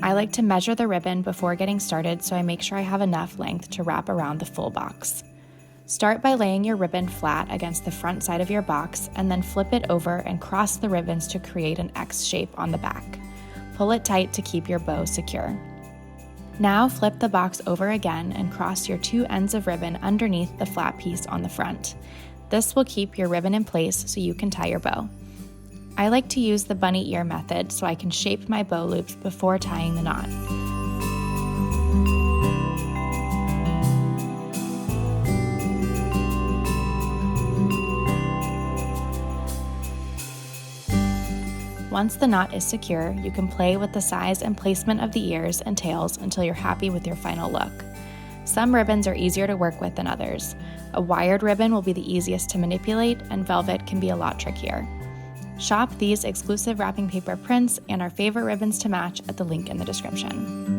I like to measure the ribbon before getting started so I make sure I have enough length to wrap around the full box. Start by laying your ribbon flat against the front side of your box and then flip it over and cross the ribbons to create an X shape on the back. Pull it tight to keep your bow secure. Now flip the box over again and cross your two ends of ribbon underneath the flat piece on the front. This will keep your ribbon in place so you can tie your bow. I like to use the bunny ear method so I can shape my bow loops before tying the knot. Once the knot is secure, you can play with the size and placement of the ears and tails until you're happy with your final look. Some ribbons are easier to work with than others. A wired ribbon will be the easiest to manipulate, and velvet can be a lot trickier. Shop these exclusive wrapping paper prints and our favorite ribbons to match at the link in the description.